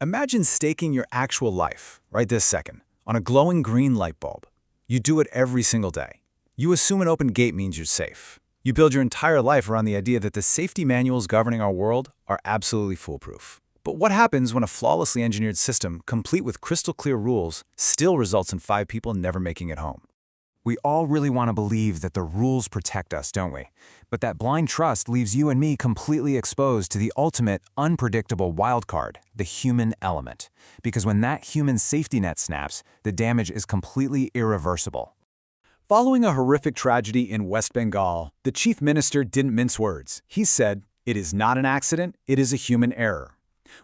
Imagine staking your actual life, right this second, on a glowing green light bulb. You do it every single day. You assume an open gate means you're safe. You build your entire life around the idea that the safety manuals governing our world are absolutely foolproof. But what happens when a flawlessly engineered system, complete with crystal clear rules, still results in 5 people never making it home? We all really want to believe that the rules protect us, don't we? But that blind trust leaves you and me completely exposed to the ultimate, unpredictable wildcard, the human element. Because when that human safety net snaps, the damage is completely irreversible. Following a horrific tragedy in West Bengal, the chief minister didn't mince words. He said, "It is not an accident, it is a human error."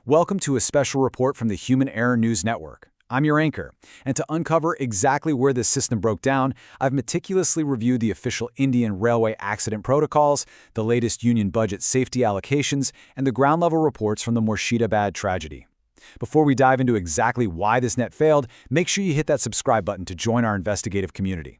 Welcome to a special report from the Human Error News Network. I'm your anchor, and to uncover exactly where this system broke down, I've meticulously reviewed the official Indian Railway accident protocols, the latest union budget safety allocations, and the ground-level reports from the Morida tragedy. Before we dive into exactly why this net failed, make sure you hit that subscribe button to join our investigative community.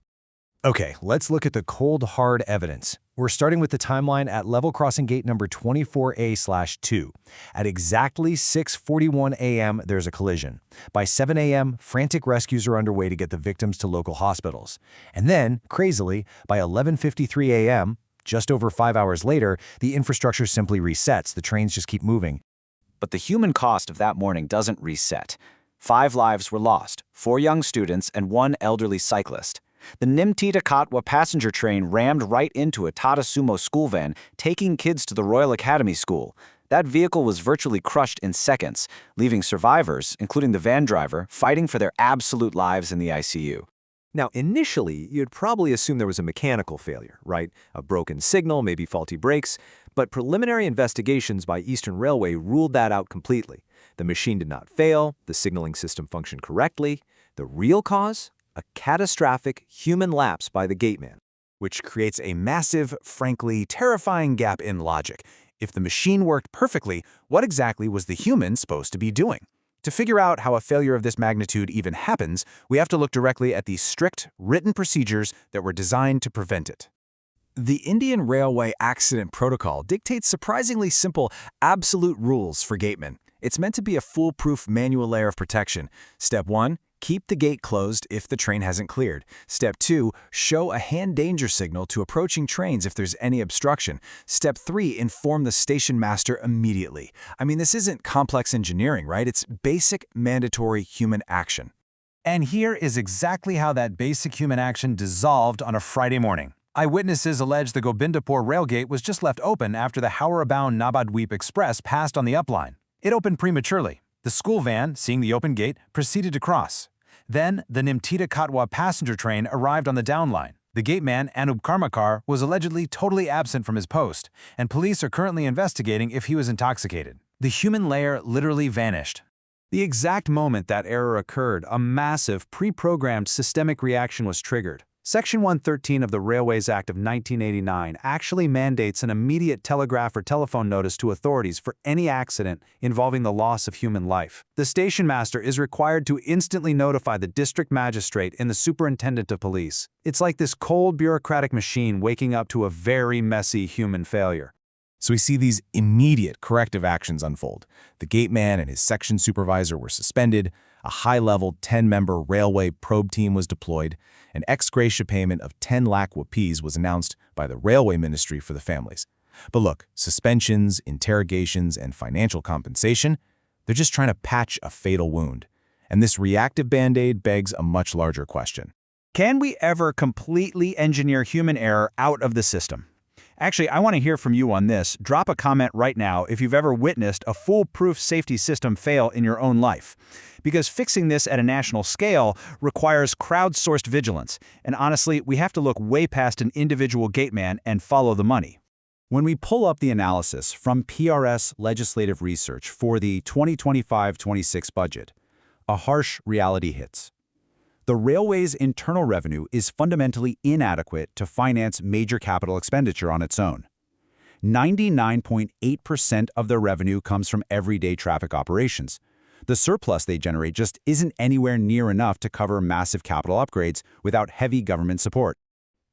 Okay, let's look at the cold, hard evidence. We're starting with the timeline at level crossing gate number 24A/2. At exactly 6:41 a.m., there's a collision. By 7 a.m., frantic rescues are underway to get the victims to local hospitals. And then, crazily, by 11:53 a.m., just over 5 hours later, the infrastructure simply resets. The trains just keep moving. But the human cost of that morning doesn't reset. 5 lives were lost, 4 young students and 1 elderly cyclist. The Nimtita Katwa passenger train rammed right into a Tata Sumo school van, taking kids to the Royal Academy School. That vehicle was virtually crushed in seconds, leaving survivors, including the van driver, fighting for their absolute lives in the ICU. Now, initially, you'd probably assume there was a mechanical failure, right? A broken signal, maybe faulty brakes. But preliminary investigations by Eastern Railway ruled that out completely. The machine did not fail, the signaling system functioned correctly. The real cause? A catastrophic human lapse by the gateman. Which creates a massive, frankly, terrifying gap in logic. If the machine worked perfectly, what exactly was the human supposed to be doing? To figure out how a failure of this magnitude even happens, we have to look directly at the strict, written procedures that were designed to prevent it. The Indian Railway Accident Protocol dictates surprisingly simple, absolute rules for gatemen. It's meant to be a foolproof manual layer of protection. Step 1. Keep the gate closed if the train hasn't cleared. Step 2, show a hand danger signal to approaching trains if there's any obstruction. Step 3, inform the station master immediately. I mean, this isn't complex engineering, right? It's basic, mandatory human action. And here is exactly how that basic human action dissolved on a Friday morning. Eyewitnesses allege the Gobindapur railgate was just left open after the Howrah-bound Nabadweep Express passed on the upline. It opened prematurely. The school van, seeing the open gate, proceeded to cross. Then, the Nimtita Katwa passenger train arrived on the downline. The gateman, Anup Karmakar, was allegedly totally absent from his post, and police are currently investigating if he was intoxicated. The human layer literally vanished. The exact moment that error occurred, a massive, pre-programmed systemic reaction was triggered. Section 113 of the Railways Act of 1989 actually mandates an immediate telegraph or telephone notice to authorities for any accident involving the loss of human life. The station master is required to instantly notify the district magistrate and the superintendent of police. It's like this cold bureaucratic machine waking up to a very messy human failure. So we see these immediate corrective actions unfold. The gateman and his section supervisor were suspended, a high-level 10-member railway probe team was deployed, an ex gratia payment of 10 lakh rupees was announced by the Railway Ministry for the families. But look, suspensions, interrogations, and financial compensation, they're just trying to patch a fatal wound. And this reactive Band-Aid begs a much larger question. Can we ever completely engineer human error out of the system? Actually, I want to hear from you on this. Drop a comment right now if you've ever witnessed a foolproof safety system fail in your own life. Because fixing this at a national scale requires crowdsourced vigilance. And honestly, we have to look way past an individual gateman and follow the money. When we pull up the analysis from PRS Legislative Research for the 2025-26 budget, a harsh reality hits. The railway's internal revenue is fundamentally inadequate to finance major capital expenditure on its own. 99.8% of their revenue comes from everyday traffic operations. The surplus they generate just isn't anywhere near enough to cover massive capital upgrades without heavy government support.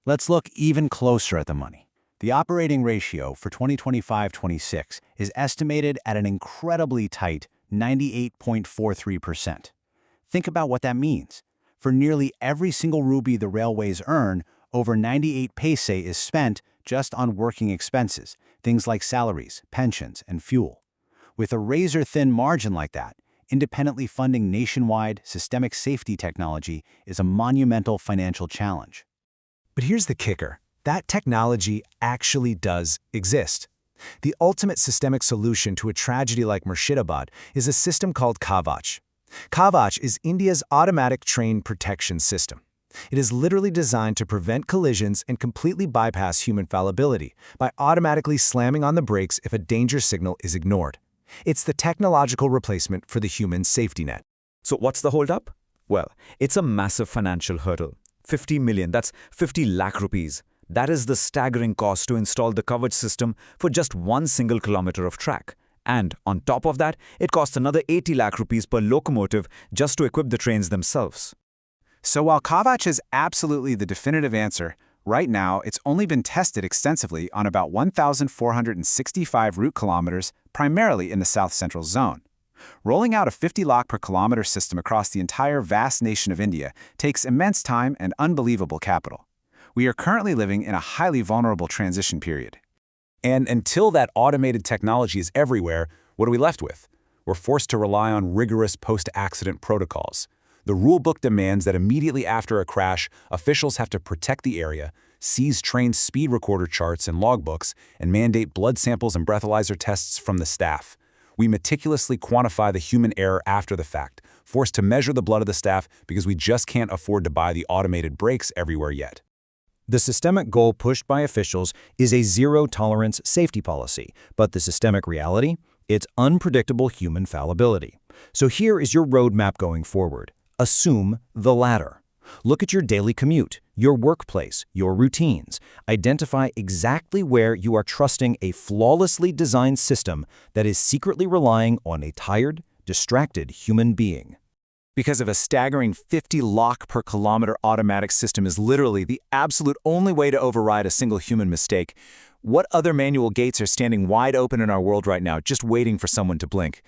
Let's look even closer at the money. The operating ratio for 2025-26 is estimated at an incredibly tight 98.43%. Think about what that means. For nearly every single rupee the railways earn, over 98 paise is spent just on working expenses, things like salaries, pensions, and fuel. With a razor-thin margin like that, independently funding nationwide systemic safety technology is a monumental financial challenge. But here's the kicker. That technology actually does exist. The ultimate systemic solution to a tragedy like Murshidabad is a system called Kavach. Kavach is India's automatic train protection system. It is literally designed to prevent collisions and completely bypass human fallibility by automatically slamming on the brakes if a danger signal is ignored. It's the technological replacement for the human safety net. So what's the holdup? Well, it's a massive financial hurdle. 50 million, that's 50 lakh rupees. That is the staggering cost to install the Kavach system for just 1 single kilometer of track. And on top of that, it costs another 80 lakh rupees per locomotive just to equip the trains themselves. So while Kavach is absolutely the definitive answer, right now it's only been tested extensively on about 1,465 route kilometers, primarily in the south-central zone. Rolling out a 50 lakh per kilometer system across the entire vast nation of India takes immense time and unbelievable capital. We are currently living in a highly vulnerable transition period. And until that automated technology is everywhere, what are we left with? We're forced to rely on rigorous post-accident protocols. The rulebook demands that immediately after a crash, officials have to protect the area, seize train speed recorder charts and logbooks, and mandate blood samples and breathalyzer tests from the staff. We meticulously quantify the human error after the fact, forced to measure the blood of the staff because we just can't afford to buy the automated brakes everywhere yet. The systemic goal pushed by officials is a zero-tolerance safety policy, but the systemic reality? It's unpredictable human fallibility. So here is your roadmap going forward. Assume the latter. Look at your daily commute, your workplace, your routines. Identify exactly where you are trusting a flawlessly designed system that is secretly relying on a tired, distracted human being. Because of a staggering 50 lakh per kilometer automatic system is literally the absolute only way to override a single human mistake, what other manual gates are standing wide open in our world right now, just waiting for someone to blink?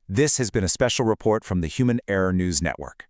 This has been a special report from the Human Error News Network.